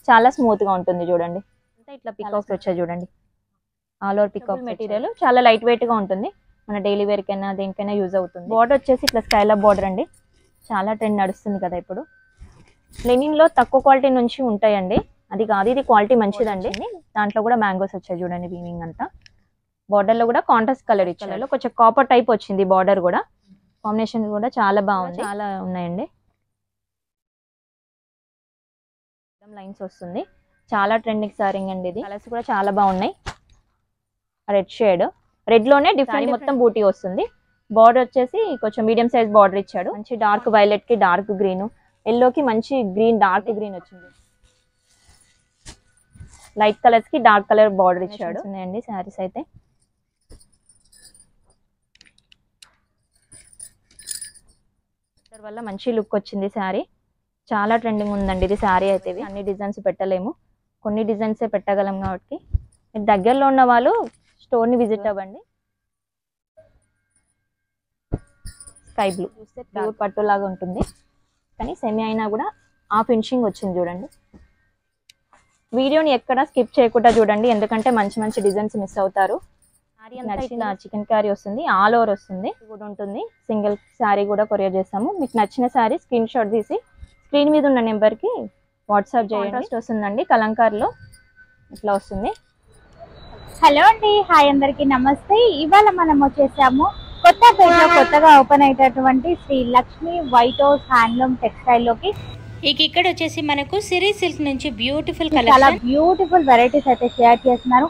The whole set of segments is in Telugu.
చాలా స్మూత్ గా ఉంటుంది చూడండి. అంతా ఇట్లా పికాక్స్ వచ్చాయి చూడండి, ఆల్ ఓవర్ పికాక్ మెటీరియల్. చాలా లైట్ వెయిట్ గా ఉంటుంది, మన డైలీ వేర్ కైనా దేనికైనా యూజ్ అవుతుంది. బార్డర్ వచ్చేసి ఇట్లా స్కైలప్ బార్డర్ అండి, చాలా ట్రెండ్ నడుస్తుంది కదా ఇప్పుడు. లెనిన్ లో తక్కువ క్వాలిటీ నుంచి ఉంటాయండి, అది కాదు ఇది క్వాలిటీ మంచిదండి. దాంట్లో కూడా మ్యాంగోస్ వచ్చాయి చూడండి, వీవింగ్ అంతా. బార్డర్ లో కూడా కాంట్రాస్ట్ కలర్ ఇచ్చారు, కొంచెం కాపర్ టైప్ వచ్చింది బార్డర్ కూడా. కాంబినేషన్ కూడా చాలా బాగుంది, చాలా ఉన్నాయండి. లైన్స్ వస్తుంది, చాలా ట్రెండింగ్ సారింగ్ అండి ఇది. కలర్స్ కూడా చాలా బాగున్నాయి. రెడ్ షేడ్, రెడ్ లోనే డిఫరెంట్ మొత్తం బూటీ వస్తుంది. బార్డర్ వచ్చేసి కొంచెం మీడియం సైజ్ బార్డర్ ఇచ్చాడు. మంచి డార్క్ వైలెట్ కి డార్క్ గ్రీన్, ఎల్లో కి మంచి గ్రీన్, డార్క్ గ్రీన్ వచ్చింది. లైట్ కలర్స్ కి డార్క్ కలర్ బార్డర్ ఇచ్చాడు. ఉన్నాయండి శారీస్ అయితే. వల్ల మంచి లుక్ వచ్చింది శారీ, చాలా ట్రెండింగ్ ఉందండి ఇది శారీ అయితే. అన్ని డిజైన్స్ పెట్టలేము, కొన్ని డిజైన్సే పెట్టగలం కాబట్టి మీరు దగ్గరలో ఉన్న వాళ్ళు స్టోర్ ని విజిట్ అవ్వండి. స్కై బ్లూ చూస్తే ప్యూర్ పట్టు లాగా ఉంటుంది, కానీ సెమీ అయినా కూడా ఆ ఫినిషింగ్ వచ్చింది చూడండి. వీడియోని ఎక్కడ స్కిప్ చేయకుండా చూడండి, ఎందుకంటే మంచి మంచి డిజైన్స్ మిస్ అవుతారు. నచ్చిన చికెన్ కర్రీ వస్తుంది, ఆల్ ఓవర్ వస్తుంది కూడా ఉంటుంది. సింగిల్ శారీ కూడా కొరియర్ చేస్తాము. మీకు నచ్చిన శారీ స్క్రీన్ షాట్ తీసి స్క్రీన్ మీద ఉన్న నెంబర్ కి వాట్సాప్ చేయండి. వస్తుందండి కలంకారీలో ఇట్లా వస్తుంది. హలో అండి, హాయ్ అందరికి నమస్తే. ఇవాళ మనం వచ్చేసాము కొత్తపేటలో కొత్తగా ఓపెన్ అయ్యేటటువంటి Sri Lakshmi white house handloom textile లోకి. ఇక్కడ వచ్చేసి మనకు సిరీ సిల్క్ నుంచి బ్యూటిఫుల్ చాలా బ్యూటిఫుల్ వెరైటీస్ అయితే షేర్ చేస్తున్నారు.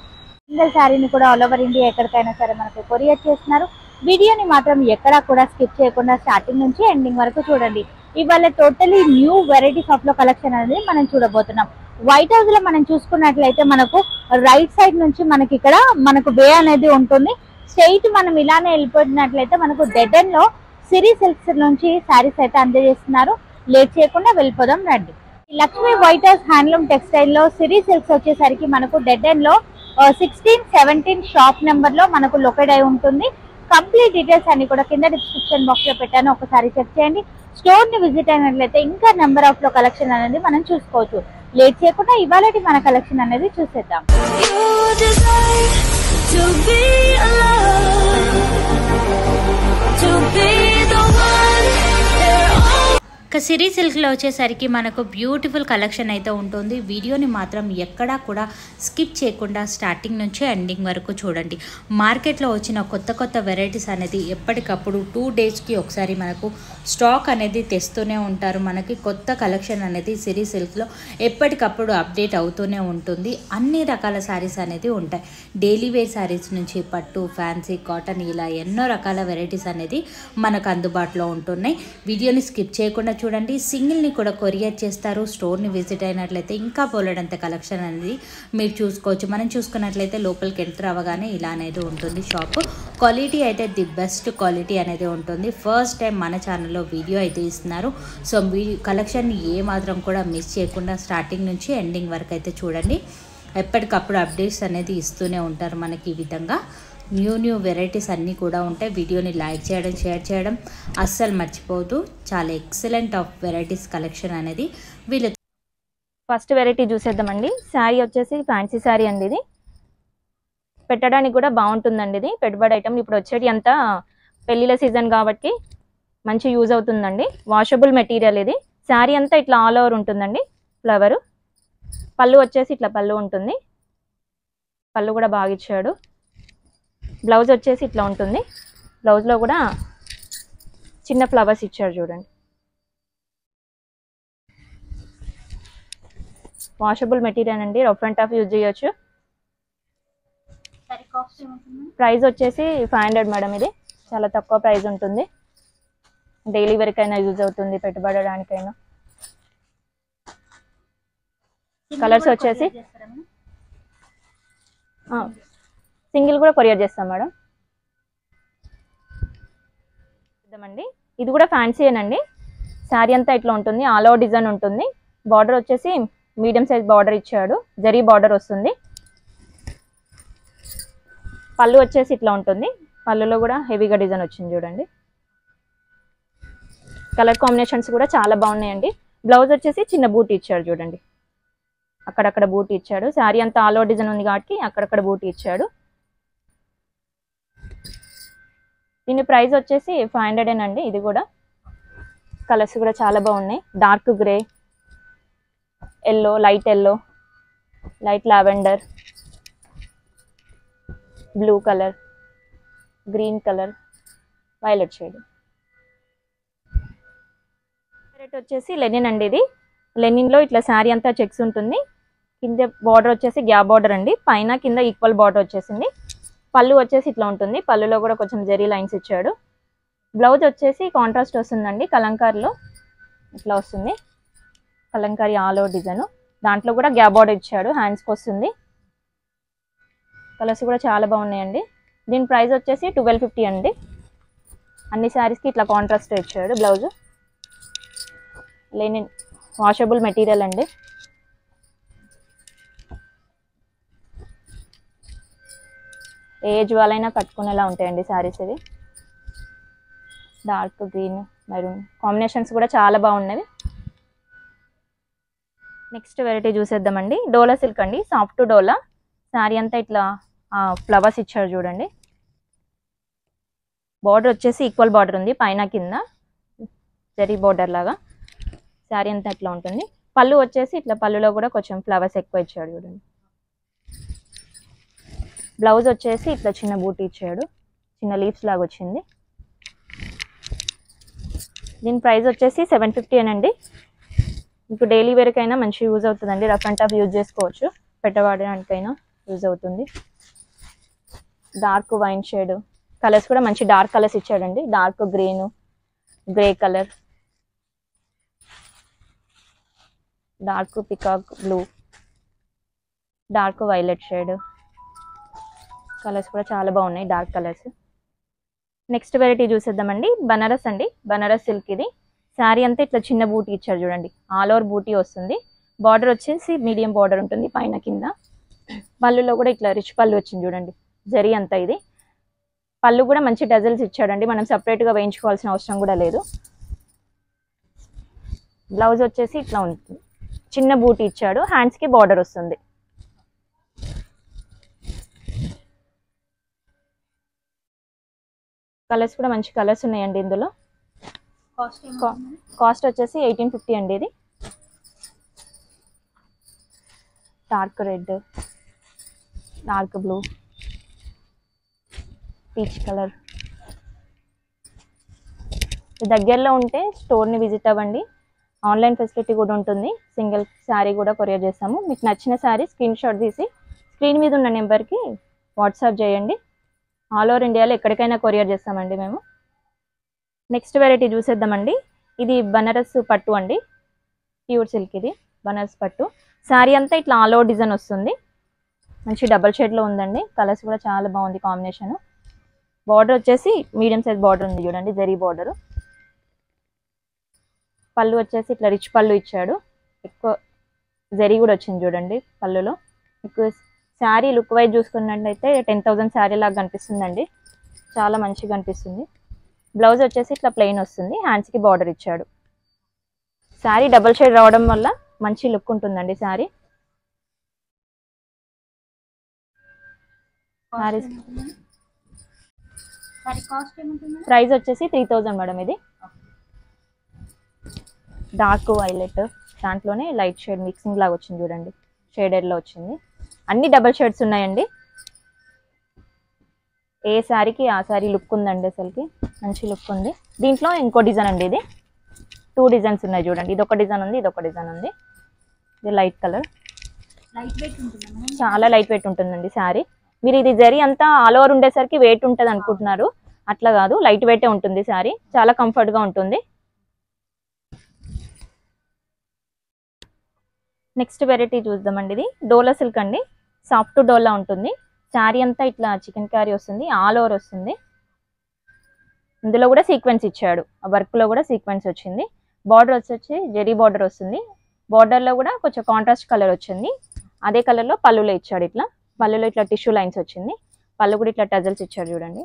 సింగిల్ శారీని కూడా ఆల్ ఓవర్ ఇండియా ఎక్కడికైనా సరే మనకు కొరియర్ చేస్తున్నారు. వీడియోని మాత్రం ఎక్కడా కూడా స్కిప్ చేయకుండా స్టార్టింగ్ నుంచి ఎండింగ్ వరకు చూడండి. ఇవాళ టోటలీ న్యూ వెరైటీస్ ఆఫ్ లో కలెక్షన్ అనేది మనం చూడబోతున్నాం. వైట్ హౌస్ లో మనం చూసుకున్నట్లయితే మనకు రైట్ సైడ్ నుంచి మనకి ఇక్కడ మనకు వే అనేది ఉంటుంది. స్ట్రైట్ మనం ఇలానే వెళ్ళిపోయినట్లయితే మనకు డెడ్ ఎండ్ లో సిరీ సిల్క్స్ నుంచి శారీస్ అయితే అందజేస్తున్నారు. లేట్ చేయకుండా వెళ్ళిపోదాం రండి. Lakshmi white house handloom textile లో సిరీ సిల్క్స్ వచ్చేసరికి మనకు డెడ్ ఎండ్ లో 16-17 షాప్ నెంబర్ లో మనకు లొకేట్ అయి ఉంటుంది. కంప్లీట్ డీటెయిల్స్ అన్ని కూడా కింద డిస్క్రిప్షన్ బాక్స్ లో పెట్టాను, ఒకసారి చెక్ చేయండి. స్టోర్ ని విజిట్ అయినట్లయితే ఇంకా నెంబర్ ఆఫ్ లో కలెక్షన్ అనేది మనం చూసుకోవచ్చు. లేట్ చేయకుండా ఇవాళ మన కలెక్షన్ అనేది చూసేద్దాం. ఇక సిరీ సిల్క్లో వచ్చేసరికి మనకు బ్యూటిఫుల్ కలెక్షన్ అయితే ఉంటుంది. వీడియోని మాత్రం ఎక్కడా కూడా స్కిప్ చేయకుండా స్టార్టింగ్ నుంచి ఎండింగ్ వరకు చూడండి. మార్కెట్లో వచ్చిన కొత్త కొత్త వెరైటీస్ అనేది ఎప్పటికప్పుడు 2 డేస్కి ఒకసారి మనకు స్టాక్ అనేది తెస్తూనే ఉంటారు. మనకి కొత్త కలెక్షన్ అనేది సిరీ సిల్క్లో ఎప్పటికప్పుడు అప్డేట్ అవుతూనే ఉంటుంది. అన్ని రకాల శారీస్ అనేది ఉంటాయి. డైలీ వేర్ శారీస్ నుంచి పట్టు, ఫ్యాన్సీ, కాటన్, ఇలా ఎన్నో రకాల వెరైటీస్ అనేది మనకు అందుబాటులో ఉంటున్నాయి. వీడియోని స్కిప్ చేయకుండా చూడండి. సింగిల్ని కూడా కొరియర్ చేస్తారు. స్టోర్ని విజిట్ అయినట్లయితే ఇంకా పోలేడంత కలెక్షన్ అనేది మీరు చూసుకోవచ్చు. మనం చూసుకున్నట్లయితే లోపలికి ఎంటర్ అవ్వగానే ఇలా అనేది ఉంటుంది షాప్. క్వాలిటీ అయితే ది బెస్ట్ క్వాలిటీ అనేది ఉంటుంది. ఫస్ట్ టైం మన ఛానల్లో వీడియో అయితే ఇస్తున్నారు. సో కలెక్షన్ని ఏమాత్రం కూడా మిస్ చేయకుండా స్టార్టింగ్ నుంచి ఎండింగ్ వరకు అయితే చూడండి. ఎప్పటికప్పుడు అప్డేట్స్ అనేది ఇస్తూనే ఉంటారు మనకి. ఈ విధంగా న్యూ వెరైటీస్ అన్నీ కూడా ఉంటాయి. వీడియోని లైక్ చేయడం, షేర్ చేయడం అస్సలు మర్చిపోవద్దు. చాలా ఎక్సలెంట్ ఆఫ్ వెరైటీస్ కలెక్షన్ అనేది వీళ్ళు. ఫస్ట్ వెరైటీ చూసేద్దామండి. శారీ వచ్చేసి ఫ్యాన్సీ శారీ అండి, ఇది పెట్టడానికి కూడా బాగుంటుందండి. ఇది పెట్టుబడి ఐటమ్, ఇప్పుడు వచ్చేటి అంతా పెళ్లిళ్ళ సీజన్ కాబట్టి మంచి యూజ్ అవుతుందండి. వాషబుల్ మెటీరియల్ ఇది. శారీ అంతా ఇట్లా ఆల్ ఓవర్ ఉంటుందండి ఫ్లవర్. పళ్ళు వచ్చేసి ఇట్లా పళ్ళు ఉంటుంది, పళ్ళు కూడా బాగా ఇచ్చాడు. బ్లౌజ్ వచ్చేసి ఇట్లా ఉంటుంది, బ్లౌజ్లో కూడా చిన్న ఫ్లవర్స్ ఇచ్చాడు చూడండి. వాషబుల్ మెటీరియల్ అండి, రఫ్ అండ్ టఫ్ యూజ్ చేయొచ్చు. ప్రైస్ వచ్చేసి 500 మేడం. ఇది చాలా తక్కువ ప్రైస్ ఉంటుంది. డైలీ వేర్కైనా యూజ్ అవుతుంది, పెట్టుబడడానికైనా. కలర్స్ వచ్చేసి సింగిల్ కూడా కొరియర్ చేస్తాం మేడం. చూద్దామండి, ఇది కూడా ఫ్యాన్సీయేనండి. శారీ అంతా ఇట్లా ఉంటుంది, ఆల్ ఓవర్ డిజైన్ ఉంటుంది. బార్డర్ వచ్చేసి మీడియం సైజ్ బార్డర్ ఇచ్చాడు, జరీ బార్డర్ వస్తుంది. పళ్ళు వచ్చేసి ఇట్లా ఉంటుంది, పళ్ళులో కూడా హెవీగా డిజైన్ వచ్చింది చూడండి. కలర్ కాంబినేషన్స్ కూడా చాలా బాగున్నాయండి. బ్లౌజ్ వచ్చేసి చిన్న బూటీ ఇచ్చాడు చూడండి. అక్కడక్కడ బూటీ ఇచ్చాడు. శారీ అంతా ఆల్ ఓవర్ డిజైన్ ఉంది కాబట్టి అక్కడక్కడ బూటీ ఇచ్చాడు. దీని ప్రైస్ వచ్చేసి 500 అండి. ఇది కూడా కలర్స్ కూడా చాలా బాగున్నాయి. Dark grey, yellow, light yellow, light lavender, blue colour, green colour, violet shade. Rate వచ్చేసి లెనిన్ అండి. ఇది లెనిన్లో ఇట్లా శారీ అంతా చెక్స్ ఉంటుంది. కింద బార్డర్ వచ్చేసి గ్యాప్ బార్డర్ అండి. పైన కింద ఈక్వల్ బార్డర్ వచ్చేసింది. పళ్ళు వచ్చేసి ఇట్లా ఉంటుంది. పళ్ళులో కూడా కొంచెం జెరీ లైన్స్ ఇచ్చాడు. బ్లౌజ్ వచ్చేసి కాంట్రాస్ట్ వస్తుందండి. కలంకారీలో ఇట్లా వస్తుంది. Kalamkari all over design. దాంట్లో కూడా గ్యాప్ బార్డర్ ఇచ్చాడు. హ్యాండ్స్కి వస్తుంది. కలర్స్ కూడా చాలా బాగున్నాయండి. దీని ప్రైస్ వచ్చేసి 1250 అండి. అన్ని శారీస్కి ఇట్లా కాంట్రాస్ట్ ఇచ్చాడు. బ్లౌజ్ లెనిన్ వాషబుల్ మెటీరియల్ అండి. ఏజ్ వాళ్ళైనా కట్టుకునేలా ఉంటాయండి శారీస్. ఇవి డార్క్ గ్రీన్, మెరూన్ కాంబినేషన్స్ కూడా చాలా బాగున్నవి. నెక్స్ట్ వెరైటీ చూసేద్దామండి. డోలా సిల్క్ అండి. సాఫ్ట్ డోలా. శారీ అంతా ఇట్లా ఫ్లవర్స్ ఇచ్చారు చూడండి. బార్డర్ వచ్చేసి ఈక్వల్ బార్డర్ ఉంది. పైన కింద జరీ బార్డర్ లాగా శారీ అంతా ఇట్లా ఉంటుంది. పళ్ళు వచ్చేసి ఇట్లా పళ్ళులో కూడా కొంచెం ఫ్లవర్స్ ఎక్కువ ఇచ్చాడు చూడండి. బ్లౌజ్ వచ్చేసి ఇట్లా చిన్న బూటీ ఇచ్చాడు. చిన్న లీవ్స్ లాగా వచ్చింది. దీని ప్రైస్ వచ్చేసి 750 అండి. మీకు డైలీ వేర్కైనా మంచి యూజ్ అవుతుందండి. రఫ్ అండ్ టఫ్ యూజ్ చేసుకోవచ్చు. పెట్టవాడడానికైనా యూజ్ అవుతుంది. డార్క్ వైన్ షేడ్ కలర్స్ కూడా మంచి డార్క్ కలర్స్ ఇచ్చాడండి. Dark green, grey colour, dark peacock blue, dark violet shade colours కూడా చాలా బాగున్నాయి. Dark colours. నెక్స్ట్ వెరైటీ చూసేద్దామండి. బనారస్ అండి. బనారస్ సిల్క్. ఇది శారీ అంతా ఇట్లా చిన్న బూటీ ఇచ్చారు చూడండి. ఆల్ ఓవర్ బూటీ వస్తుంది. బార్డర్ వచ్చేసి మీడియం బార్డర్ ఉంటుంది పైన కింద. పళ్ళులో కూడా ఇట్లా రిచ్ పళ్ళు వచ్చింది చూడండి. జరీ అంతా ఇది. పళ్ళు కూడా మంచి డజల్స్ ఇచ్చాడండి. మనం సపరేట్గా వేయించుకోవాల్సిన అవసరం కూడా లేదు. బ్లౌజ్ వచ్చేసి ఇట్లా ఉంటుంది. చిన్న బూటీ ఇచ్చాడు. హ్యాండ్స్కి బార్డర్ వస్తుంది. కలర్స్ కూడా మంచి కలర్స్ ఉన్నాయండి ఇందులో. కాస్ట్ వచ్చేసి 1850 అండి. ఇది dark red, dark blue, peach colour. దగ్గరలో ఉంటే స్టోర్ని విజిట్ అవ్వండి. ఆన్లైన్ ఫెసిలిటీ కూడా ఉంటుంది. సింగిల్ శారీ కూడా కొరియర్ చేస్తాము. మీకు నచ్చిన శారీ స్క్రీన్ షాట్ తీసి స్క్రీన్ మీద ఉన్న నెంబర్కి వాట్సాప్ చేయండి. ఆల్ ఓవర్ ఇండియాలో ఎక్కడికైనా కొరియర్ చేస్తామండి మేము. నెక్స్ట్ వెరైటీ చూసేద్దామండి. ఇది బనారస్ పట్టు అండి. Pure silk. ఇది బనారస్ పట్టు. శారీ అంతా ఇట్లా ఆల్ ఓవర్ డిజైన్ వస్తుంది. మంచి డబల్ షేడ్లో ఉందండి. కలర్స్ కూడా చాలా బాగుంది కాంబినేషన్. బార్డర్ వచ్చేసి మీడియం సైజ్ బార్డర్ ఉంది చూడండి. జరీ బార్డరు. పళ్ళు వచ్చేసి ఇట్లా రిచ్ పళ్ళు ఇచ్చాడు. ఎక్కువ జరీ కూడా వచ్చింది చూడండి పళ్ళులో. ఎక్కువ శారీ లుక్ వైజ్ చూసుకున్నట్టయితే 10,000 శారీ లాగా కనిపిస్తుందండి. చాలా మంచిగా కనిపిస్తుంది. బ్లౌజ్ వచ్చేసి ఇట్లా ప్లెయిన్ వస్తుంది. హ్యాండ్స్కి బార్డర్ ఇచ్చాడు. శారీ డబల్ షేడ్ రావడం వల్ల మంచి లుక్ ఉంటుందండి శారీ. ప్రైస్ వచ్చేసి 3000 మేడం. ఇది డార్క్ వైలెట్ దాంట్లోనే లైట్ షేడ్ మిక్సింగ్ లాగా వచ్చింది చూడండి. షేడెడ్లో వచ్చింది. అన్ని డబల్ షేడ్స్ ఉన్నాయండి. ఏ శారీకి ఆ శారీ లుక్ ఉందండి. అసలుకి మంచి లుక్ ఉంది. దీంట్లో ఇంకో డిజైన్ అండి. ఇది 2 డిజైన్స్ ఉన్నాయి చూడండి. ఇది ఒక డిజైన్ ఉంది, ఇది ఒక డిజైన్ ఉంది. ఇది లైట్ కలర్. చాలా లైట్ వెయిట్ ఉంటుందండి శారీ. మీరు ఇది జరీ అంతా ఆల్ ఓవర్ ఉండేసరికి వెయిట్ ఉంటుంది అనుకుంటున్నారు. అట్లా కాదు, లైట్ వెయిటే ఉంటుంది శారీ. చాలా కంఫర్ట్గా ఉంటుంది. నెక్స్ట్ వెరైటీ చూద్దామండి. ఇది డోలా సిల్క్ అండి. సాఫ్ట్ డోలా ఉంటుంది. శారీ అంతా ఇట్లా చికెన్ కర్రీ వస్తుంది. ఆల్ ఓవర్ వస్తుంది. ఇందులో కూడా సీక్వెన్స్ ఇచ్చాడు. ఆ వర్క్లో కూడా సీక్వెన్స్ వచ్చింది. బార్డర్ వచ్చి జెరీ బార్డర్ వస్తుంది. బార్డర్లో కూడా కొంచెం కాంట్రాస్ట్ కలర్ వచ్చింది. అదే కలర్లో పళ్ళులో ఇచ్చాడు. ఇట్లా పళ్ళులో ఇట్లా టిష్యూ లైన్స్ వచ్చింది. పళ్ళు కూడా ఇట్లా టజల్స్ ఇచ్చాడు చూడండి.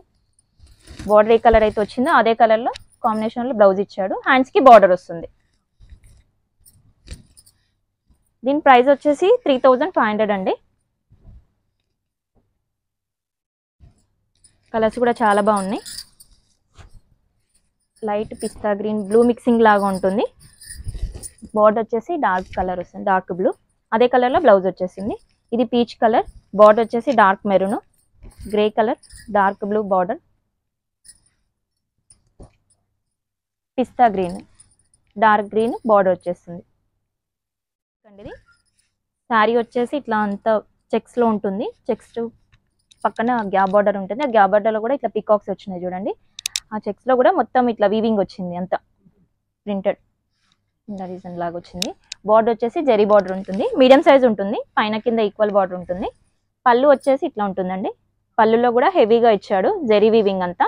బార్డర్ ఏ కలర్ అయితే వచ్చిందో అదే కలర్లో కాంబినేషన్లో బ్లౌజ్ ఇచ్చాడు. హ్యాండ్స్కి బార్డర్ వస్తుంది. దీని ప్రైస్ వచ్చేసి 3500 అండి. కలర్స్ కూడా చాలా బాగున్నాయి. Light pista green blue mixing లాగా ఉంటుంది. బార్డర్ వచ్చేసి డార్క్ కలర్ వస్తుంది, డార్క్ బ్లూ. అదే కలర్లో బ్లౌజ్ వచ్చేసింది. ఇది పీచ్ కలర్, బార్డర్ వచ్చేసి dark maroon, grey colour, dark blue border, pista green, dark green border వచ్చేస్తుంది. ఇది శారీ వచ్చేసి ఇట్లా అంతా చెక్స్లో ఉంటుంది. చెక్స్ పక్కన గ్యాప్ బార్డర్ ఉంటుంది. ఆ గ్యాప్ బార్డర్లో కూడా ఇట్లా పికాక్స్ వచ్చినాయి చూడండి. ఆ చెక్స్లో కూడా మొత్తం ఇట్లా వీవింగ్ వచ్చింది, అంతా ప్రింటెడ్ రీజన్ లాగా వచ్చింది. బార్డర్ వచ్చేసి జరీ బార్డర్ ఉంటుంది, మీడియం సైజ్ ఉంటుంది, పైన కింద ఈక్వల్ బార్డర్ ఉంటుంది. పళ్ళు వచ్చేసి ఇట్లా ఉంటుందండి. పళ్ళులో కూడా హెవీగా ఇచ్చాడు, జరీ వీవింగ్ అంతా.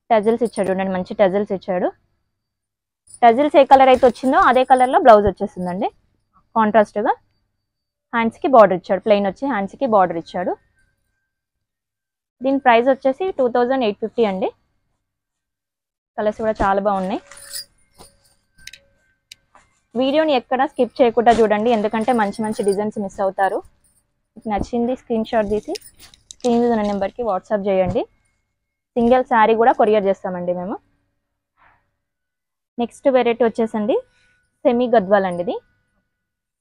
టజిల్స్ ఇచ్చాడు చూడండి, మంచి టజిల్స్ ఇచ్చాడు. టజిల్స్ ఏ కలర్ అయితే వచ్చిందో అదే కలర్లో బ్లౌజ్ వచ్చేసిందండి కాంట్రాస్ట్గా. హ్యాండ్స్కి బార్డర్ ఇచ్చాడు, ప్లెయిన్ వచ్చి హ్యాండ్స్కి బార్డర్ ఇచ్చాడు. దీని ప్రైస్ వచ్చేసి 2850 అండి. కలర్స్ కూడా చాలా బాగున్నాయి. వీడియోని ఎక్కడ స్కిప్ చేయకుండా చూడండి, ఎందుకంటే మంచి మంచి డిజైన్స్ మిస్ అవుతారు. మీకు నచ్చింది స్క్రీన్ షాట్ తీసి స్క్రీన్ మీద ఉన్న నెంబర్కి వాట్సాప్ చేయండి. సింగిల్ శారీ కూడా కొరియర్ చేస్తామండి మేము. నెక్స్ట్ వెరైటీ వచ్చేసండి సెమీ గద్వాల్ అండి. ఇది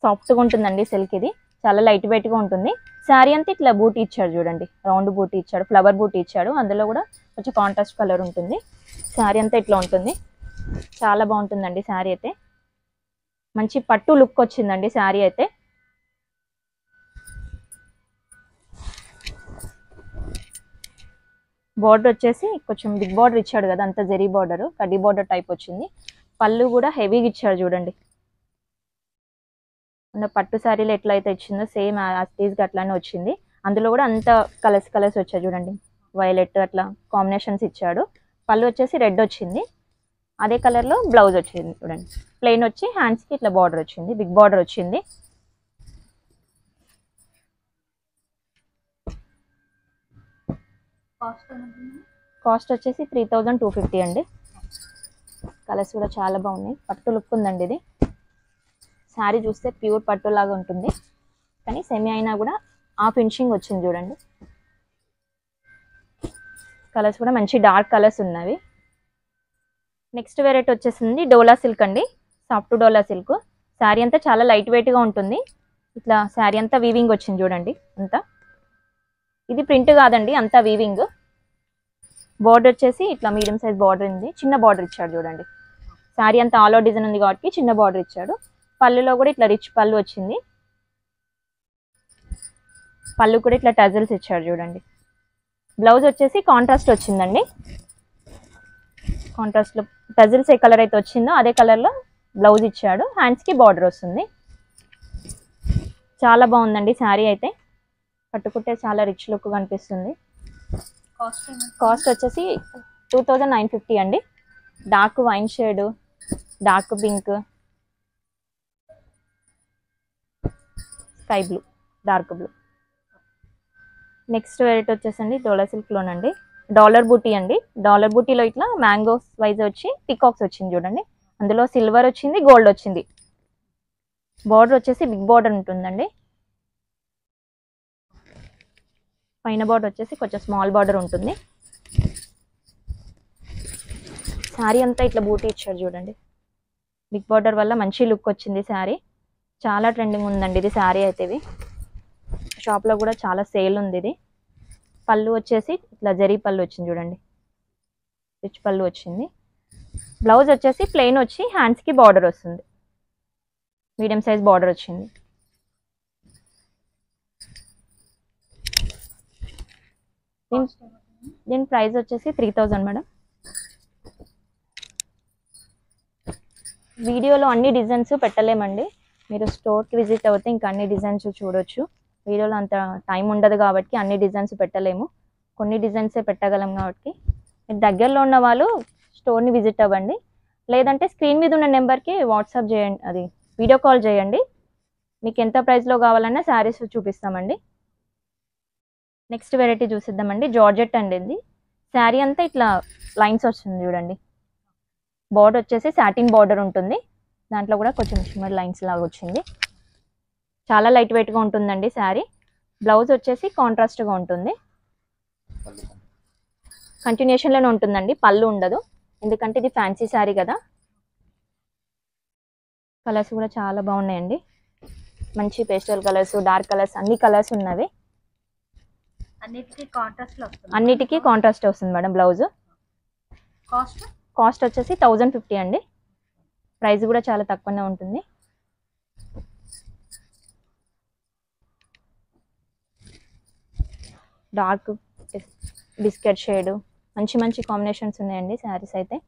సాఫ్ట్గా ఉంటుందండి సిల్క్. ఇది చాలా లైట్ వెయిట్గా ఉంటుంది. శారీ అంతా ఇట్లా బూటీ ఇచ్చాడు చూడండి, రౌండ్ బూటీ ఇచ్చాడు, ఫ్లవర్ బూటీ ఇచ్చాడు. అందులో కూడా కొంచెం కాంట్రాస్ట్ కలర్ ఉంటుంది. శారీ అంతా ఇట్లా ఉంటుంది, చాలా బాగుంటుందండి శారీ అయితే. మంచి పట్టు లుక్ వచ్చిందండి శారీ అయితే. బార్డర్ వచ్చేసి కొంచెం బిగ్ బార్డర్ ఇచ్చాడు కదా, అంత జరీ బార్డర్, కడ్డీ బార్డర్ టైప్ వచ్చింది. పళ్ళు కూడా హెవీగా ఇచ్చాడు చూడండి. పట్టు శారీలో ఎట్లయితే ఇచ్చిందో సేమ్ యాస్టీస్గా అట్లానే వచ్చింది. అందులో కూడా అంత కలర్స్ వచ్చాయి చూడండి, వైలెట్ అట్లా కాంబినేషన్స్ ఇచ్చాడు. పళ్ళు వచ్చేసి రెడ్ వచ్చింది, అదే కలర్లో బ్లౌజ్ వచ్చింది చూడండి. ప్లెయిన్ వచ్చి హ్యాండ్స్కి ఇట్లా బార్డర్ వచ్చింది, బిగ్ బార్డర్ వచ్చింది. కాస్ట్ వచ్చేసి 3250 అండి. కలర్స్ కూడా చాలా బాగున్నాయి, పట్టు లుక్ ఉందండి ఇది. శారీ చూస్తే ప్యూర్ పట్టు లాగా ఉంటుంది, కానీ సెమీ అయినా కూడా ఆ ఫినిషింగ్ వచ్చింది చూడండి. కలర్స్ కూడా మంచి డార్క్ కలర్స్ ఉన్నవి. నెక్స్ట్ వెరైటీ వచ్చేసింది డోలా సిల్క్ అండి, సాఫ్ట్ డోలా సిల్క్. శారీ అంతా చాలా లైట్ వెయిట్గా ఉంటుంది. ఇట్లా శారీ అంతా వీవింగ్ వచ్చింది చూడండి అంతా. ఇది ప్రింట్ కాదండి, అంతా వీవింగ్. బార్డర్ వచ్చేసి ఇట్లా మీడియం సైజ్ బార్డర్ ఉంది, చిన్న బార్డర్ ఇచ్చాడు చూడండి. శారీ అంతా ఆల్ ఓవర్ డిజైన్ ఉంది కాబట్టి చిన్న బార్డర్ ఇచ్చాడు. పళ్ళులో కూడా ఇట్లా రిచ్ పళ్ళు వచ్చింది. పళ్ళు కూడా ఇట్లా టజల్స్ ఇచ్చాడు చూడండి. బ్లౌజ్ వచ్చేసి కాంట్రాస్ట్ వచ్చిందండి. కాంట్రాస్ట్లో టజల్స్ ఏ కలర్ అయితే వచ్చిందో అదే కలర్లో బ్లౌజ్ ఇచ్చాడు. హ్యాండ్స్కి బార్డర్ వస్తుంది. చాలా బాగుందండి శారీ అయితే, కట్టుకుంటే చాలా రిచ్ లుక్ కనిపిస్తుంది. కాస్ట్ వచ్చేసి 2950 అండి. Dark wine shade, dark pink, sky blue, dark blue. Next variety వచ్చేసండి డోలా సిల్క్లోనండి, డాలర్ బూటీ అండి. డాలర్ బూటీలో ఇట్లా మ్యాంగోస్ వైజ్ వచ్చి పికాక్స్ వచ్చింది చూడండి. అందులో సిల్వర్ వచ్చింది, గోల్డ్ వచ్చింది. బార్డర్ వచ్చేసి బిగ్ బార్డర్ ఉంటుందండి. పైన బార్డర్ వచ్చేసి కొంచెం స్మాల్ బార్డర్ ఉంటుంది. శారీ అంతా ఇట్లా బూటీ ఇచ్చారు చూడండి. బిగ్ బార్డర్ వల్ల మంచి లుక్ వచ్చింది శారీ. చాలా ట్రెండింగ్ ఉందండి ఇది శారీ అయితే. ఇది షాప్లో కూడా చాలా సేల్ ఉంది ఇది. పళ్ళు వచ్చేసి ఇట్లా జరీ పళ్ళు వచ్చింది చూడండి, రిచ్ పళ్ళు వచ్చింది. బ్లౌజ్ వచ్చేసి ప్లెయిన్ వచ్చి హ్యాండ్స్కి బార్డర్ వస్తుంది, మీడియం సైజ్ బార్డర్ వచ్చింది. దీని ప్రైస్ వచ్చేసి 3000 మేడం. వీడియోలో అన్ని డిజైన్స్ పెట్టలేమండి, మీరు స్టోర్కి విజిట్ అవుతే ఇంకా అన్ని డిజైన్స్ చూడొచ్చు. వీడియోలో అంత టైం ఉండదు కాబట్టి అన్ని డిజైన్స్ పెట్టలేము, కొన్ని డిజైన్సే పెట్టగలం కాబట్టి మీరు దగ్గరలో ఉన్న వాళ్ళు స్టోర్ని విజిట్ అవ్వండి. లేదంటే స్క్రీన్ మీద ఉన్న నెంబర్కి వాట్సాప్ చేయండి, అది వీడియో కాల్ చేయండి. మీకు ఎంత ప్రైస్లో కావాలన్నా శారీస్ చూపిస్తామండి. నెక్స్ట్ వెరైటీ చూసిద్దామండి, జార్జెట్ అండి. ఇది శారీ అంతా ఇట్లా లైన్స్ వస్తుంది చూడండి. బార్డర్ వచ్చేసి సాటిన్ బార్డర్ ఉంటుంది, దాంట్లో కూడా కొంచెం షిమ్మర్ లైన్స్ లాగా వచ్చింది. చాలా లైట్ వెయిట్ గా ఉంటుందండి శారీ. బ్లౌజ్ వచ్చేసి కాంట్రాస్ట్ గా ఉంటుంది, కంటిన్యూషన్ లోనే ఉంటుందండి, పళ్ళు ఉండదు ఎందుకంటే ఇది ఫ్యాన్సీ శారీ కదా. కలర్స్ కూడా చాలా బాగున్నాయండి, మంచి పేస్టల్ కలర్స్, డార్క్ కలర్స్, అన్ని కలర్స్ ఉన్నవి. అన్నిటికీ కాంట్రాస్ట్ లో వస్తుంది. అన్నిటికీ కాంట్రాస్ట్ వస్తుంది మేడం. బ్లౌజ్ కాస్ట్ వచ్చేసి 1050 అండి. ప్రైస్ కూడా చాలా తక్కువనే ఉంటుంది. డార్క్ బిస్కెట్ షేడ్, మంచి మంచి కాంబినేషన్స్ ఉన్నాయండి శారీస్ అయితే.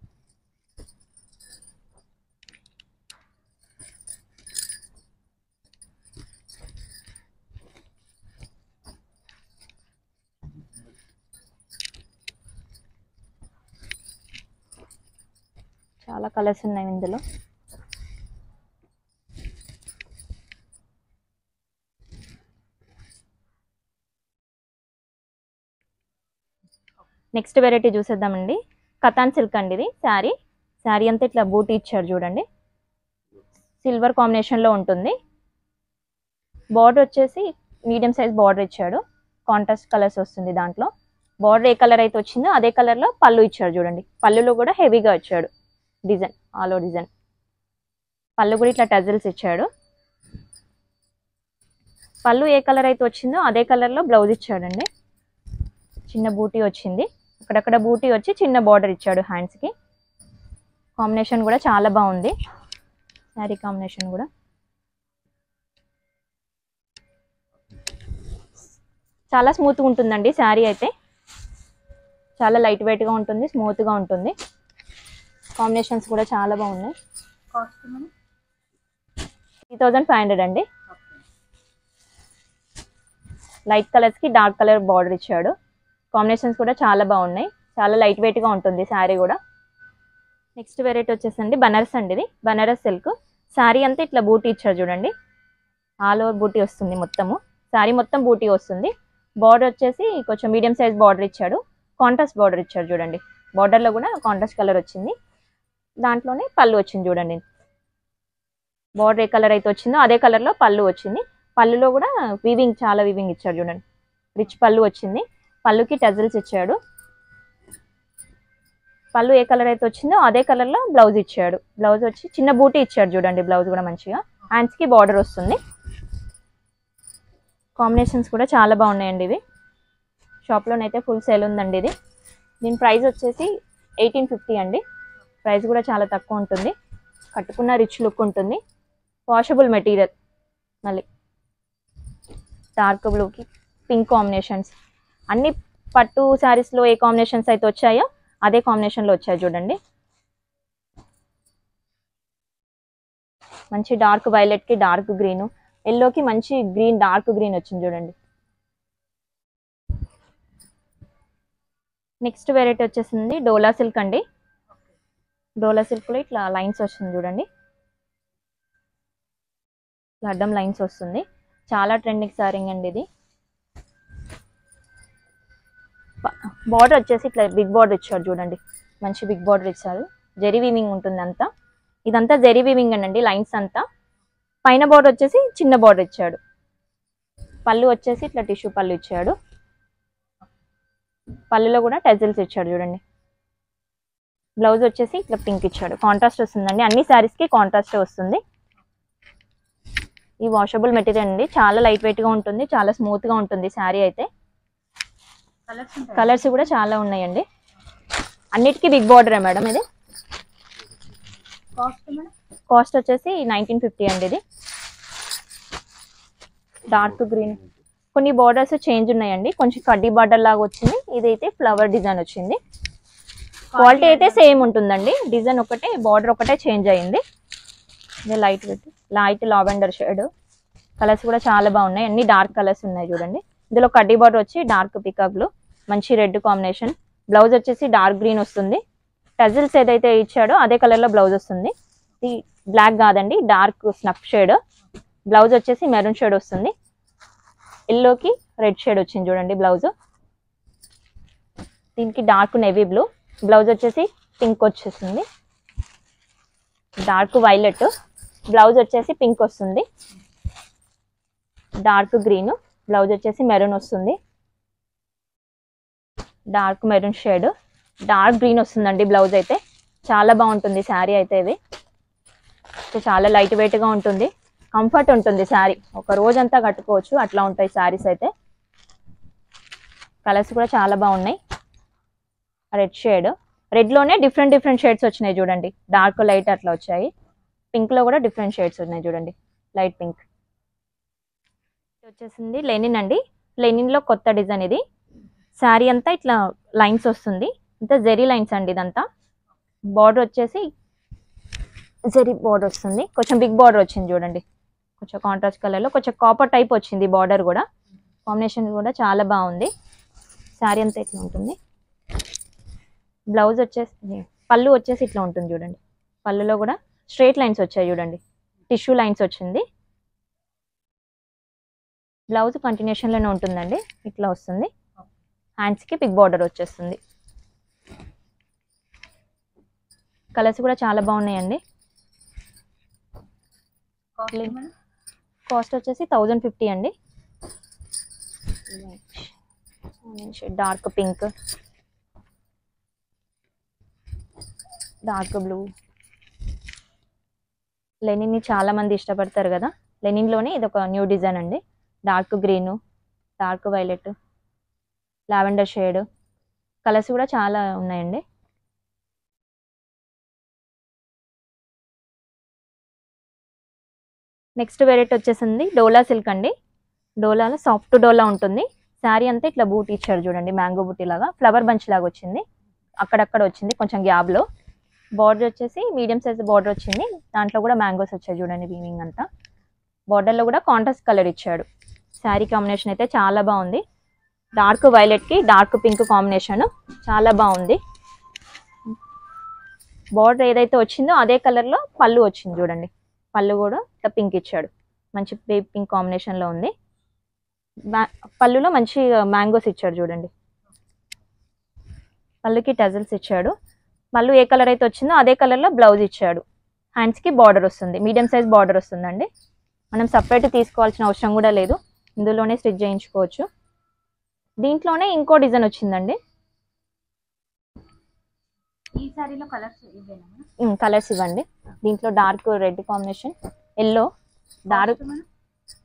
చాలా కలర్స్ ఉన్నాయి ఇందులో. నెక్స్ట్ వెరైటీ చూసేద్దామండి. కతాన్ సిల్క్ అండి ఇది శారీ. శారీ అంతా ఇట్లా బూటీ ఇచ్చారు చూడండి, సిల్వర్ కాంబినేషన్లో ఉంటుంది. బార్డర్ వచ్చేసి మీడియం సైజ్ బార్డర్ ఇచ్చాడు, కాంట్రాస్ట్ కలర్స్ వస్తుంది దాంట్లో. బార్డర్ ఏ కలర్ అయితే వచ్చిందో అదే కలర్లో పళ్ళు ఇచ్చాడు చూడండి. పళ్ళులో కూడా హెవీగా ఇచ్చాడు డిజైన్, ఆల్ ఓవర్ డిజైన్. పళ్ళు కూడా ఇట్లా టజల్స్ ఇచ్చాడు. పళ్ళు ఏ కలర్ అయితే వచ్చిందో అదే కలర్లో బ్లౌజ్ ఇచ్చాడండి. చిన్న బూటీ వచ్చింది, అక్కడక్కడ బూటీ వచ్చి చిన్న బార్డర్ ఇచ్చాడు హ్యాండ్స్కి. కాంబినేషన్ కూడా చాలా బాగుంది శారీ కాంబినేషన్ కూడా. చాలా స్మూత్గా ఉంటుందండి శారీ అయితే, చాలా లైట్ వెయిట్గా ఉంటుంది, స్మూత్గా ఉంటుంది. కాంబినేషన్స్ కూడా చాలా బాగున్నాయి. 3500 అండి. లైట్ కలర్స్కి డార్క్ కలర్ బార్డర్ ఇచ్చాడు. కాంబినేషన్స్ కూడా చాలా బాగున్నాయి, చాలా లైట్ వెయిట్గా ఉంటుంది శారీ కూడా. నెక్స్ట్ వెరైటీ వచ్చేసండి బనారస్ అండి. ఇది బనారస్ సిల్క్ శారీ అంతా ఇట్లా బూటీ ఇచ్చాడు చూడండి, ఆల్ ఓవర్ బూటీ వస్తుంది మొత్తము. శారీ మొత్తం బూటీ వస్తుంది. బార్డర్ వచ్చేసి కొంచెం మీడియం సైజ్ బార్డర్ ఇచ్చాడు, కాంట్రాస్ట్ బార్డర్ ఇచ్చాడు చూడండి. బార్డర్లో కూడా కాంట్రాస్ట్ కలర్ వచ్చింది, దాంట్లోనే పళ్ళు వచ్చింది చూడండి. బార్డర్ ఏ కలర్ అయితే వచ్చిందో అదే కలర్లో పళ్ళు వచ్చింది. పళ్ళులో కూడా వీవింగ్, చాలా వీవింగ్ ఇచ్చాడు చూడండి, రిచ్ పళ్ళు వచ్చింది. పళ్ళుకి టజల్స్ ఇచ్చాడు. పళ్ళు ఏ కలర్ అయితే వచ్చిందో అదే కలర్లో బ్లౌజ్ ఇచ్చాడు. బ్లౌజ్ వచ్చి చిన్న బూటీ ఇచ్చాడు చూడండి. బ్లౌజ్ కూడా మంచిగా హ్యాండ్స్కి బార్డర్ వస్తుంది. కాంబినేషన్స్ కూడా చాలా బాగున్నాయండి. ఇవి షాప్లోనైతే ఫుల్ సేల్ ఉందండి ఇది. దీని ప్రైస్ వచ్చేసి 1850 అండి. ప్రైస్ కూడా చాలా తక్కువ ఉంటుంది, కట్టుకున్న రిచ్ లుక్ ఉంటుంది. Washable material. మళ్ళీ డార్క్ బ్లూకి పింక్ కాంబినేషన్స్, అన్ని పట్టు శారీస్లో ఏ కాంబినేషన్స్ అయితే వచ్చాయో అదే కాంబినేషన్లో వచ్చాయి చూడండి. మంచి డార్క్ వైలెట్కి డార్క్ గ్రీను, ఎల్లోకి మంచి గ్రీన్, డార్క్ గ్రీన్ వచ్చింది చూడండి. నెక్స్ట్ వెరైటీ వచ్చేసింది డోలా సిల్క్ అండి. డోలా సిల్క్లో ఇట్లా లైన్స్ వస్తుంది చూడండి, అడ్డం లైన్స్ వస్తుంది. చాలా ట్రెండింగ్ సారీ అండి ఇది. బార్డర్ వచ్చేసి ఇట్లా బిగ్ బార్డర్ ఇచ్చాడు చూడండి, మంచి బిగ్ బార్డర్ ఇచ్చారు. జెరీ వీవింగ్ ఉంటుంది అంతా, ఇదంతా జెరీ వీవింగ్ అండి లైన్స్ అంతా. పైన బార్డర్ వచ్చేసి చిన్న బార్డర్ ఇచ్చాడు. పళ్ళు వచ్చేసి ఇట్లా టిష్యూ పళ్ళు ఇచ్చాడు. పళ్ళులో కూడా టెజల్స్ ఇచ్చాడు చూడండి. బ్లౌజ్ వచ్చేసి ఇట్లా పింక్ ఇచ్చాడు, కాంట్రాస్ట్ వస్తుందండి. అన్ని శారీస్కి కాంట్రాస్ట్ వస్తుంది. ఈ వాషబుల్ మెటీరియల్ అండి, చాలా లైట్ వెయిట్గా ఉంటుంది, చాలా స్మూత్గా ఉంటుంది శారీ అయితే. కలర్స్ కూడా చాలా ఉన్నాయండి. అన్నిటికీ బిగ్ బార్డరే మేడం ఇది. కాస్ట్ వచ్చేసి 1950 అండి. ఇది డార్క్ గ్రీన్, కొన్ని బార్డర్స్ చేంజ్ ఉన్నాయండి. కొంచెం కడ్డీ బార్డర్ లాగా వచ్చింది, ఇదైతే ఫ్లవర్ డిజైన్ వచ్చింది. క్వాలిటీ అయితే సేమ్ ఉంటుందండి, డిజైన్ ఒకటే, బార్డర్ ఒకటే చేంజ్ అయ్యింది. ఇది లైట్ లావెండర్ షేడ్. కలర్స్ కూడా చాలా బాగున్నాయి, అన్ని డార్క్ కలర్స్ ఉన్నాయి చూడండి. ఇందులో కడ్డీ బార్డర్ వచ్చి డార్క్ పికాక్ బ్లూ, మంచి రెడ్ కాంబినేషన్. బ్లౌజ్ వచ్చేసి డార్క్ గ్రీన్ వస్తుంది. టజిల్స్ ఏదైతే ఇచ్చాడో అదే కలర్లో బ్లౌజ్ వస్తుంది. ఇది బ్లాక్ కాదండి, డార్క్ స్నఫ్ షేడ్. బ్లౌజ్ వచ్చేసి మెరూన్ షేడ్ వస్తుంది. ఎల్లోకి రెడ్ షేడ్ వచ్చింది చూడండి బ్లౌజ్. దీనికి డార్క్ నేవీ బ్లూ, బ్లౌజ్ వచ్చేసి పింక్ వచ్చేసింది. డార్క్ వైలెట్, బ్లౌజ్ వచ్చేసి పింక్ వస్తుంది. డార్క్ గ్రీన్, బ్లౌజ్ వచ్చేసి మెరూన్ వస్తుంది, dark maroon shade, dark green వస్తుందండి బ్లౌజ్ అయితే. చాలా బాగుంటుంది శారీ అయితే. ఇది చాలా లైట్ వెయిట్గా ఉంటుంది, కంఫర్ట్ ఉంటుంది శారీ, ఒక రోజంతా కట్టుకోవచ్చు అట్లా ఉంటాయి శారీస్ అయితే. కలర్స్ కూడా చాలా బాగున్నాయి. రెడ్ షేడ్, రెడ్లోనే డిఫరెంట్ షేడ్స్ వచ్చినాయి చూడండి, డార్క్ లైట్ అట్లా వచ్చాయి. పింక్లో కూడా డిఫరెంట్ షేడ్స్ ఉన్నాయి చూడండి, లైట్ పింక్. వచ్చేసింది లెనిన్ అండి, లెనిన్లో కొత్త డిజైన్ ఇది. శారీ అంతా ఇట్లా లైన్స్ వస్తుంది, అంతా జెరీ లైన్స్ అండి ఇదంతా. బార్డర్ వచ్చేసి జెరీ బార్డర్ వస్తుంది, కొంచెం బిగ్ బార్డర్ వచ్చింది చూడండి, కొంచెం కాంట్రాస్ట్ కలర్లో కొంచెం కాపర్ టైప్ వచ్చింది బార్డర్ కూడా. కాంబినేషన్ కూడా చాలా బాగుంది. శారీ అంతా ఇట్లా ఉంటుంది. బ్లౌజ్ వచ్చేసి పళ్ళు వచ్చేసి ఇట్లా ఉంటుంది చూడండి, పళ్ళులో కూడా స్ట్రైట్ లైన్స్ వచ్చాయి చూడండి, టిష్యూ లైన్స్ వచ్చింది. బ్లౌజ్ కంటిన్యూషన్లోనే ఉంటుందండి, ఇట్లా వస్తుంది. హ్యాండ్స్కి బిగ్ బార్డర్ వచ్చేస్తుంది. కలర్స్ కూడా చాలా బాగున్నాయండి. కాస్ట్ వచ్చేసి 1050 అండి. Dark pink, dark blue. లెనిన్ని చాలా మంది ఇష్టపడతారు కదా, లెనిన్లోనే ఇది ఒక న్యూ డిజైన్ అండి. Dark green, dark violet, lavender shade, colours కూడా చాలా ఉన్నాయండి. నెక్స్ట్ వెరైటీ వచ్చేసింది డోలా సిల్క్ అండి. డోలాలో సాఫ్ట్ డోలా ఉంటుంది. శారీ అంతా ఇట్లా బూటీ ఇచ్చారు చూడండి, మ్యాంగో బూటీ లాగా, ఫ్లవర్ బంచ్ లాగా వచ్చింది, అక్కడక్కడ వచ్చింది కొంచెం గ్యాప్లో. బార్డర్ వచ్చేసి మీడియం సైజ్ బార్డర్ వచ్చింది, దాంట్లో కూడా మ్యాంగోస్ వచ్చాయి చూడండి, వీవింగ్ అంతా. బార్డర్లో కూడా కాంట్రాస్ట్ కలర్ ఇచ్చాడు. శారీ కాంబినేషన్ అయితే చాలా బాగుంది, డార్క్ వైలెట్కి డార్క్ పింక్ కాంబినేషన్ చాలా బాగుంది. బార్డర్ ఏదైతే వచ్చిందో అదే కలర్లో పళ్ళు వచ్చింది చూడండి, పళ్ళు కూడా ఇట్లా పింక్ ఇచ్చాడు, మంచి బేబీ పింక్ కాంబినేషన్లో ఉంది. పళ్ళులో మంచి మ్యాంగోస్ ఇచ్చాడు చూడండి, పళ్ళుకి టజల్స్ ఇచ్చాడు. పళ్ళు ఏ కలర్ అయితే వచ్చిందో అదే కలర్లో బ్లౌజ్ ఇచ్చాడు. హ్యాండ్స్కి బార్డర్ వస్తుంది, మీడియం సైజ్ బార్డర్ వస్తుందండి. మనం సపరేట్ తీసుకోవాల్సిన అవసరం కూడా లేదు, ఇందులోనే స్టిచ్ చేయించుకోవచ్చు. దీంట్లోనే ఇంకో డిజైన్ వచ్చిందండి. ఈ సారీలో కలర్స్ కలర్స్ ఇవ్వండి. దీంట్లో dark red combination, yellow, dark.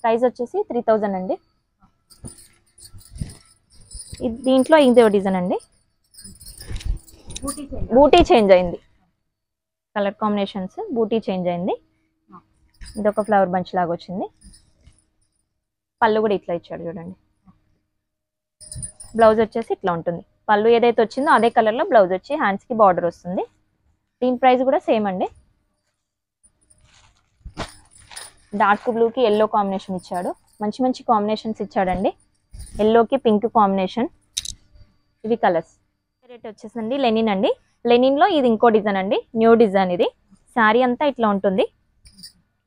Price వచ్చేసి 3000 అండి. దీంట్లో ఇదే డిజైన్ అండి, బూటీ చేంజ్ అయింది, కలర్ కాంబినేషన్స్ బూటీ చేంజ్ అయింది. ఇదొక ఫ్లవర్ బంచ్ లాగా వచ్చింది. పళ్ళు కూడా ఇట్లా ఇచ్చాడు చూడండి. బ్లౌజ్ వచ్చేసి ఇట్లా ఉంటుంది, పళ్ళు ఏదైతే వచ్చిందో అదే కలర్లో బ్లౌజ్ వచ్చి హ్యాండ్స్కి బార్డర్ వస్తుంది. దీని ప్రైస్ కూడా సేమ్ అండి. డార్క్ బ్లూకి ఎల్లో కాంబినేషన్ ఇచ్చాడు, మంచి మంచి కాంబినేషన్స్ ఇచ్చాడండి. ఎల్లోకి పింక్ కాంబినేషన్, ఇవి కలర్స్. రేట్ వచ్చేసండి లెనిన్ అండి. లెనిన్లో ఇది ఇంకో డిజైన్ అండి, న్యూ డిజైన్ ఇది. శారీ అంతా ఇట్లా ఉంటుంది,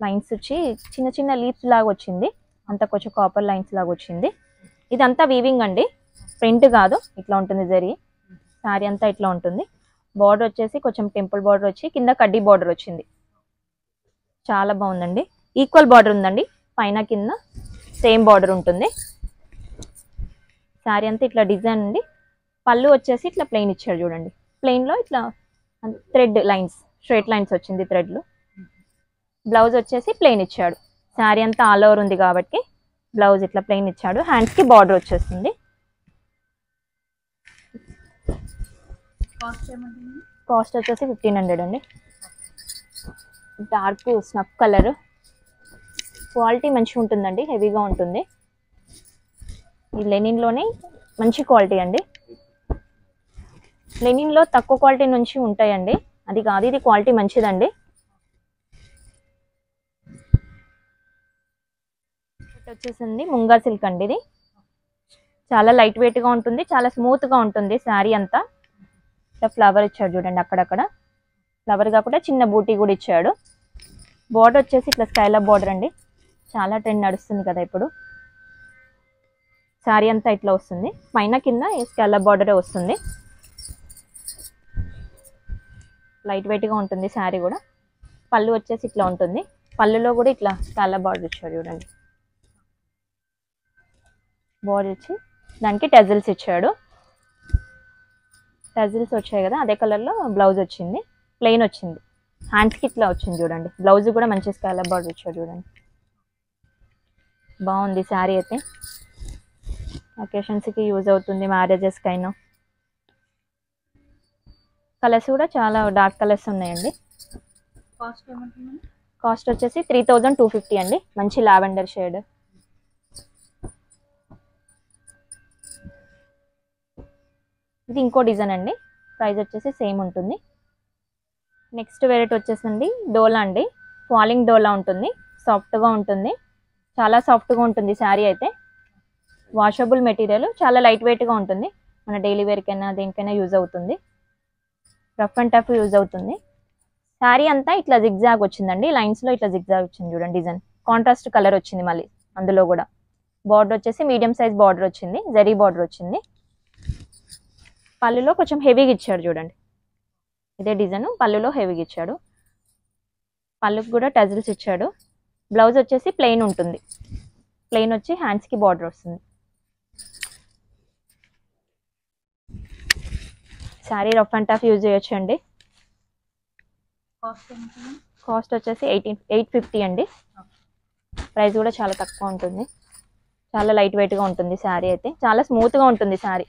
లైన్స్ వచ్చి చిన్న చిన్న లీవ్స్ లాగా వచ్చింది, అంతా కొంచెం కాపర్ లైన్స్ లాగా వచ్చింది. ఇదంతా వీవింగ్ అండి, ప్రింట్ కాదు, ఇట్లా ఉంటుంది జరీ. శారీ అంతా ఇట్లా ఉంటుంది. బార్డర్ వచ్చేసి కొంచెం టెంపుల్ బార్డర్ వచ్చి కింద కడ్డీ బార్డర్ వచ్చింది, చాలా బాగుందండి. ఈక్వల్ బార్డర్ ఉందండి, పైన కింద సేమ్ బార్డర్ ఉంటుంది. శారీ అంతా ఇట్లా డిజైన్ ఉంది. పళ్ళు వచ్చేసి ఇట్లా ప్లెయిన్ ఇచ్చాడు చూడండి, ప్లెయిన్లో ఇట్లా థ్రెడ్ లైన్స్, స్ట్రైట్ లైన్స్ వచ్చింది థ్రెడ్లో. బ్లౌజ్ వచ్చేసి ప్లెయిన్ ఇచ్చాడు. శారీ అంతా ఆల్ ఓవర్ ఉంది కాబట్టి బ్లౌజ్ ఇట్లా ప్లెయిన్ ఇచ్చాడు. హ్యాండ్స్కి బార్డర్ వచ్చేస్తుంది. కాస్ట్ వచ్చేసి 1500 అండి. డార్క్ స్నఫ్ కలర్, క్వాలిటీ మంచిగా ఉంటుందండి, హెవీగా ఉంటుంది. ఈ లెనిన్లోనే మంచి క్వాలిటీ అండి. లెనిన్లో తక్కువ క్వాలిటీ నుంచి ఉంటాయండి, అది కాదు, ఇది క్వాలిటీ మంచిదండి. వచ్చేసింది ముంగా సిల్క్ అండి. ఇది చాలా లైట్ వెయిట్గా ఉంటుంది, చాలా స్మూత్గా ఉంటుంది. శారీ అంతా ఇట్లా ఫ్లవర్ ఇచ్చాడు చూడండి, అక్కడక్కడ ఫ్లవర్ కాకుండా చిన్న బూటీ కూడా ఇచ్చాడు. బార్డర్ వచ్చేసి ఇట్లా స్కైలప్ బార్డర్ అండి, చాలా ట్రెండ్ నడుస్తుంది కదా ఇప్పుడు. శారీ అంతా ఇట్లా వస్తుంది, పైన కింద స్కైలప్ బార్డరే వస్తుంది. లైట్ వెయిట్గా ఉంటుంది శారీ కూడా. పళ్ళు వచ్చేసి ఇట్లా ఉంటుంది, పళ్ళులో కూడా ఇట్లా స్కైలప్ బార్డర్ ఇచ్చాడు చూడండి. బార్డర్ ఇచ్చి దానికి టెజిల్స్ ఇచ్చాడు. టెజిల్స్ వచ్చాయి కదా, అదే కలర్లో బ్లౌజ్ వచ్చింది, ప్లెయిన్ వచ్చింది. హ్యాండ్స్కి ఇట్లా వచ్చింది చూడండి. బ్లౌజ్ కూడా మంచి స్కాలప్ బార్డర్ ఇచ్చాడు చూడండి. బాగుంది శారీ అయితే. అకేషన్స్కి యూజ్ అవుతుంది, మ్యారేజెస్కి అయినా. కలర్స్ కూడా చాలా డార్క్ కలర్స్ ఉన్నాయండి. కాస్ట్ వచ్చేసి 3250 అండి. మంచి లావెండర్ షేడ్. ఇది ఇంకో డిజైన్ అండి. ప్రైస్ వచ్చేసి సేమ్ ఉంటుంది. నెక్స్ట్ వెరైటీ వచ్చేసండి డోలా అండి. ఫాలింగ్ డోలా ఉంటుంది, సాఫ్ట్గా ఉంటుంది, చాలా సాఫ్ట్గా ఉంటుంది శారీ అయితే. వాషబుల్ మెటీరియల్, చాలా లైట్ వెయిట్గా ఉంటుంది. మన డైలీ వేర్కైనా దేనికైనా యూజ్ అవుతుంది. రఫ్ అండ్ టఫ్ యూజ్ అవుతుంది. శారీ అంతా ఇట్లా జిగ్జాగ్ వచ్చిందండి, లైన్స్లో ఇట్లా జిగ్జాగ్ వచ్చింది చూడండి. డిజైన్ కాంట్రాస్ట్ కలర్ వచ్చింది మళ్ళీ అందులో కూడా. బార్డర్ వచ్చేసి మీడియం సైజ్ బార్డర్ వచ్చింది, జరీ బార్డర్ వచ్చింది. పళ్ళులో కొంచెం హెవీగా ఇచ్చాడు చూడండి. ఇదే డిజైన్ పళ్ళులో హెవీగా ఇచ్చాడు. పళ్ళుకి కూడా టజిల్స్ ఇచ్చాడు. బ్లౌజ్ వచ్చేసి ప్లెయిన్ ఉంటుంది. ప్లెయిన్ వచ్చి హ్యాండ్స్కి బార్డర్ వస్తుంది. Sari rough and tough use చేయొచ్చు అండి. కాస్ట్ వచ్చేసి 850 అండి. ప్రైస్ కూడా చాలా తక్కువ ఉంటుంది. చాలా లైట్ వెయిట్గా ఉంటుంది శారీ అయితే. చాలా స్మూత్గా ఉంటుంది శారీ.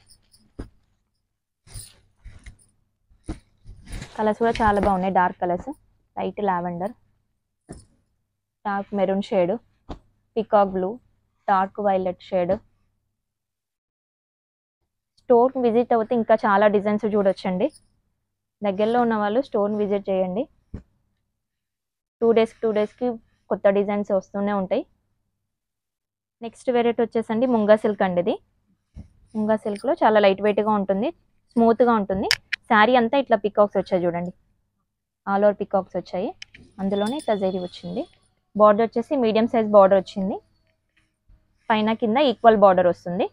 కలర్స్ కూడా చాలా బాగున్నాయి. Dark colours, light lavender, dark maroon shade, peacock blue, dark violet shade. Store visit అవుతే ఇంకా చాలా డిజైన్స్ చూడొచ్చండి. దగ్గరలో ఉన్న వాళ్ళు స్టోర్ విజిట్ చేయండి. 2 డేస్కి కొత్త డిజైన్స్ వస్తూనే ఉంటాయి. నెక్స్ట్ వెరైటీ వచ్చేసండి ముంగా సిల్క్ అండి. ఇది ముంగా సిల్క్లో చాలా లైట్ వెయిట్గా ఉంటుంది, స్మూత్గా ఉంటుంది. శారీ అంతా ఇట్లా పికాక్స్ వచ్చాయి చూడండి. ఆల్ ఓవర్ పికాక్స్ వచ్చాయి. అందులోనే ఇట్లా జరీ వచ్చింది. బార్డర్ వచ్చేసి మీడియం సైజ్ బార్డర్ వచ్చింది. పైన కింద ఈక్వల్ బార్డర్ వస్తుంది.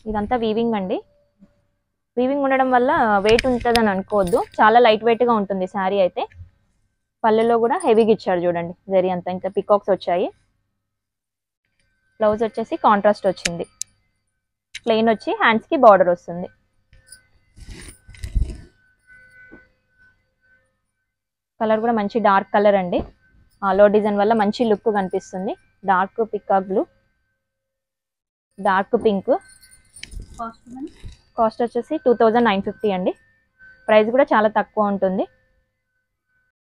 ఇదంతా వీవింగ్ అండి. వీవింగ్ ఉండడం వల్ల వెయిట్ ఉంటుందని అనుకోవద్దు, చాలా లైట్ వెయిట్గా ఉంటుంది శారీ అయితే. పళ్ళులో కూడా హెవీగా ఇచ్చాడు చూడండి. జరీ అంతా ఇంకా పికాక్స్ వచ్చాయి. బ్లౌజ్ వచ్చేసి కాంట్రాస్ట్ వచ్చింది. ప్లెయిన్ వచ్చి హ్యాండ్స్కి బార్డర్ వస్తుంది. కలర్ కూడా మంచి డార్క్ కలర్ అండి. ఆల్ ఓవర్ డిజైన్ వల్ల మంచి లుక్ కనిపిస్తుంది. Dark peacock blue, dark pink. Cost వచ్చేసి 2950 అండి. ప్రైస్ కూడా చాలా తక్కువ ఉంటుంది.